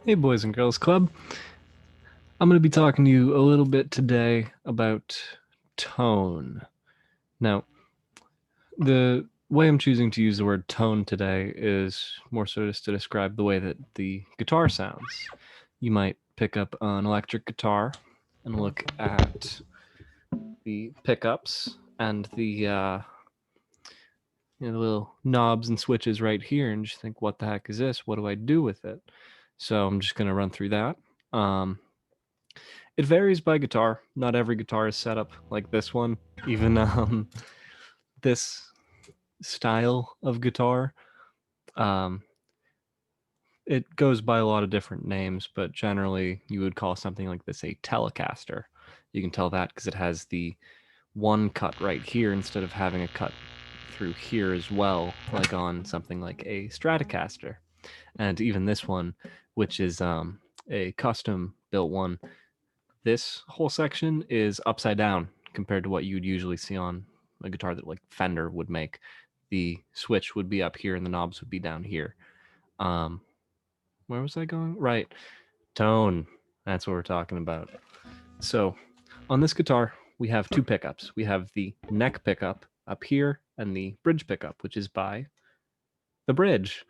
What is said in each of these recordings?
Hey, Boys and Girls Club. I'm going to be talking to you a little bit today about tone. Now, the way I'm choosing to use the word tone today is more so just to describe the way that the guitar sounds. You might pick up an electric guitar and look at the pickups and the little knobs and switches right here and just think, what the heck is this? What do I do with it? So I'm just going to run through that. Um, It varies by guitar. Not every guitar is set up like this one. Even this style of guitar, um, it goes by a lot of different names, but generally you would call something like this a Telecaster. You can tell that because it has the one cut right here instead of having a cut through here as well, like on something like a Stratocaster. And even this one, which is a custom built one, this whole section is upside down compared to what you'd usually see on a guitar that like Fender would make. The switch would be up here and the knobs would be down here. Um, where was I going? Right. Tone. That's what we're talking about. So on this guitar, we have two pickups. We have the neck pickup up here and the bridge pickup, which is by the bridge.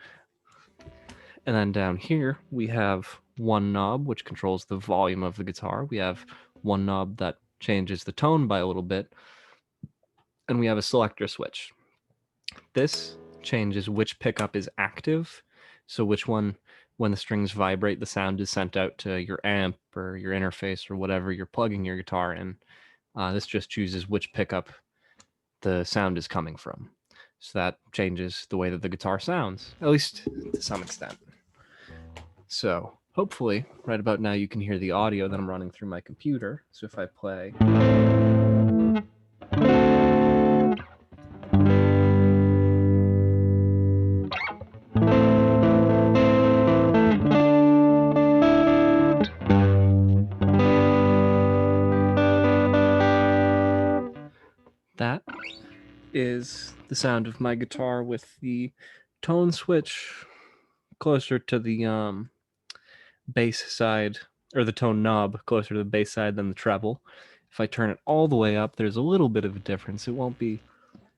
And then down here, we have one knob, which controls the volume of the guitar. We have one knob that changes the tone by a little bit. And we have a selector switch. This changes which pickup is active. So which one, when the strings vibrate, the sound is sent out to your amp or your interface or whatever you're plugging your guitar in. This just chooses which pickup the sound is coming from. So that changes the way that the guitar sounds, at least to some extent. So hopefully right about now you can hear the audio that I'm running through my computer. So if I play, that is the sound of my guitar with the tone switch closer to the bass side, or the tone knob closer to the bass side than the treble. If I turn it all the way up, there's a little bit of a difference. It won't be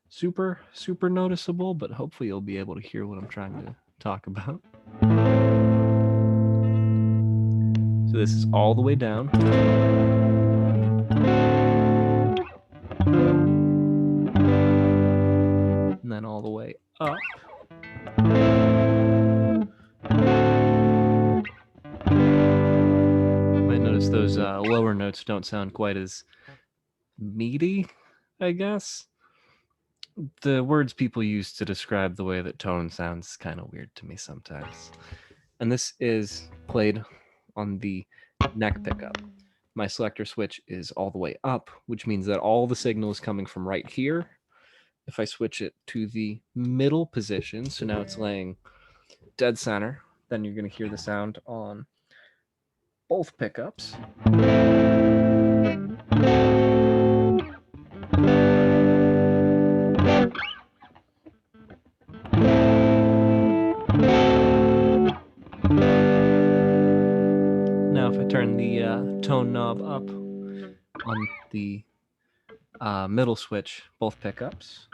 super noticeable, but hopefully you'll be able to hear what I'm trying to talk about. So this is all the way down. And then all the way up. You might notice those lower notes don't sound quite as meaty, I guess. The words people use to describe the way that tone sounds is kind of weird to me sometimes. And this is played on the neck pickup. My selector switch is all the way up, which means that all the signal is coming from right here. If I switch it to the middle position, so now it's laying dead center, then you're going to hear the sound on both pickups. Now, if I turn the tone knob up on the middle switch, both pickups.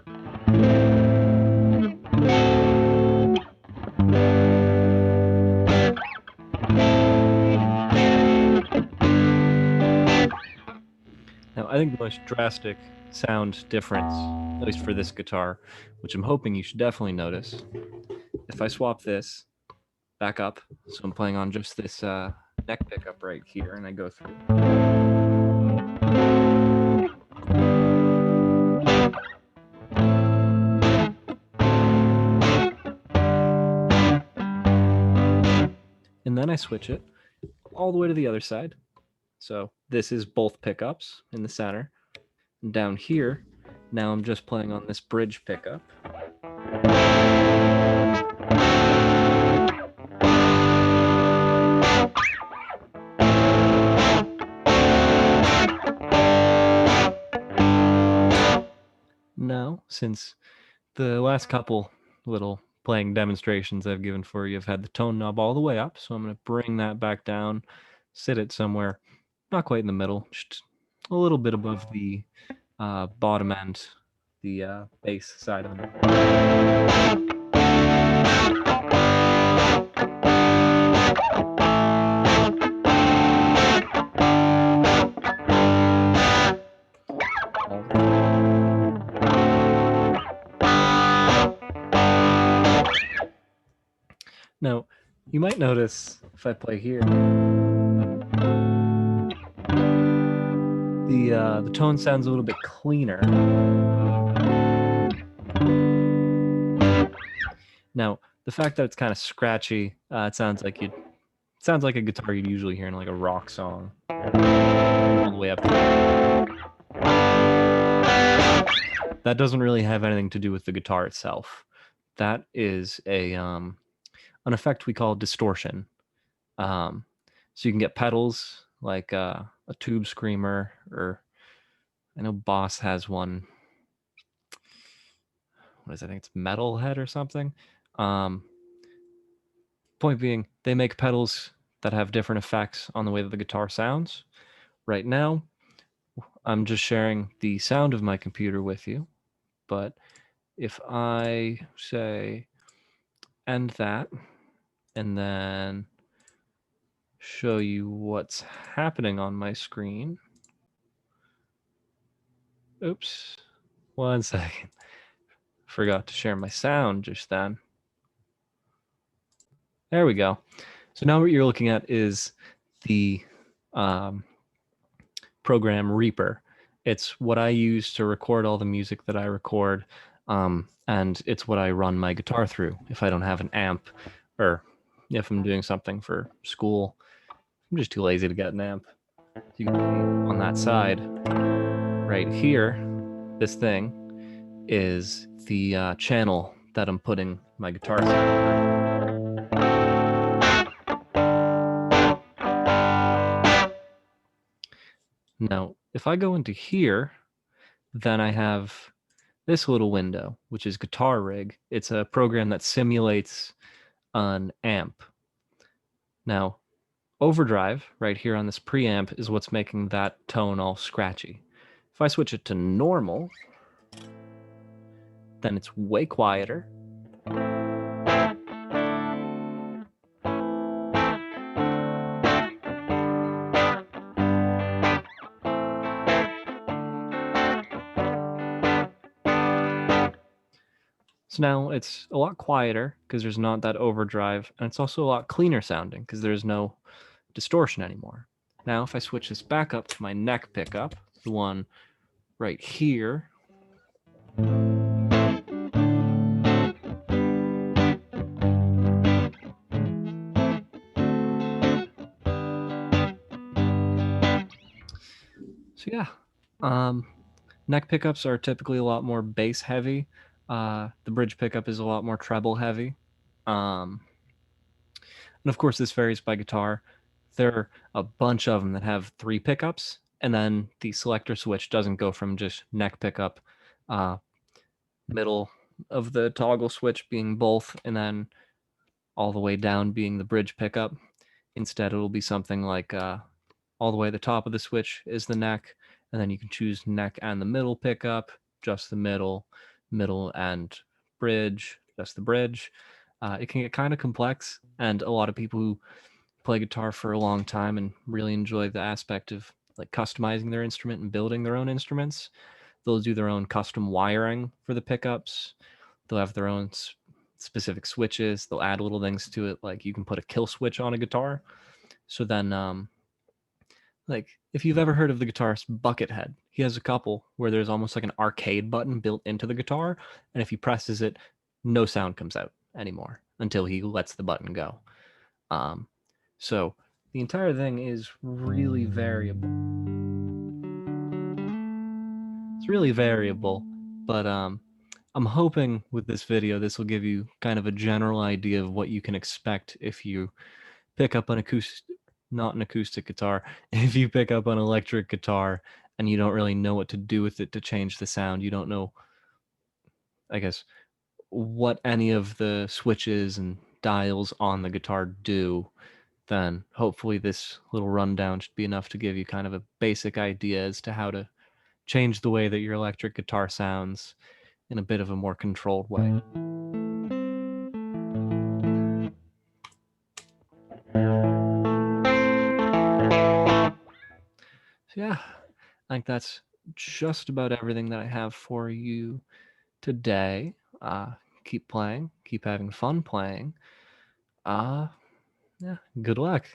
Now, I think the most drastic sound difference, at least for this guitar, which I'm hoping you should definitely notice, if I swap this back up, so I'm playing on just this neck pickup right here, and I go through. And then I switch it all the way to the other side. So this is both pickups in the center. And down here, now I'm just playing on this bridge pickup. Now, since the last couple little playing demonstrations I've given for you, I've had the tone knob all the way up. So I'm going to bring that back down, sit it somewhere, not quite in the middle, just a little bit above the bottom end, the bass side of the Now, you might notice if I play here, the tone sounds a little bit cleaner. Now, the fact that it's kind of scratchy, it sounds like a guitar you'd usually hear in like a rock song, all the way up. That doesn't really have anything to do with the guitar itself. That is an effect we call distortion. So you can get pedals like a tube screamer, or I know Boss has one. What is it? I think it's Metalhead or something. Point being, they make pedals that have different effects on the way that the guitar sounds. Right now, I'm just sharing the sound of my computer with you, but if I say end that and then show you what's happening on my screen. Oops, 1 second. Forgot to share my sound just then. There we go. So now what you're looking at is the program Reaper. It's what I use to record all the music that I record, and it's what I run my guitar through if I don't have an amp, or if I'm doing something for school. I'm just too lazy to get an amp. So you can see on that side right here, this thing is the channel that I'm putting my guitar through. Now, if I go into here, then I have this little window, which is Guitar Rig. It's a program that simulates an amp. Now, overdrive right here on this preamp is what's making that tone all scratchy. If I switch it to normal, then it's way quieter. So now it's a lot quieter because there's not that overdrive, and it's also a lot cleaner sounding because there's no distortion anymore. Now, if I switch this back up to my neck pickup, the one right here, so yeah, neck pickups are typically a lot more bass heavy. The bridge pickup is a lot more treble heavy. And of course, this varies by guitar. There are a bunch of them that have 3 pickups, and then the selector switch doesn't go from just neck pickup, middle of the toggle switch being both, and then all the way down being the bridge pickup. Instead, it'll be something like all the way at the top of the switch is the neck, and then you can choose neck and the middle pickup, just the middle, middle and bridge, just the bridge. It can get kind of complex, and a lot of people who play guitar for a long time and really enjoy the aspect of like customizing their instrument and building their own instruments, they'll do their own custom wiring for the pickups. They'll have their own specific switches. They'll add little things to it, like you can put a kill switch on a guitar. So then, like if you've ever heard of the guitarist Buckethead, he has a couple where there's almost like an arcade button built into the guitar, and if he presses it, no sound comes out anymore until he lets the button go. So the entire thing is really variable. It's really variable, but I'm hoping with this video, this will give you kind of a general idea of what you can expect if you pick up an not an acoustic guitar, if you pick up an electric guitar and you don't really know what to do with it to change the sound, you don't know, I guess, what any of the switches and dials on the guitar do, then hopefully this little rundown should be enough to give you kind of a basic idea as to how to change the way that your electric guitar sounds in a bit of a more controlled way. So yeah, I think that's just about everything that I have for you today. Keep playing, keep having fun playing. Uh, yeah, good luck.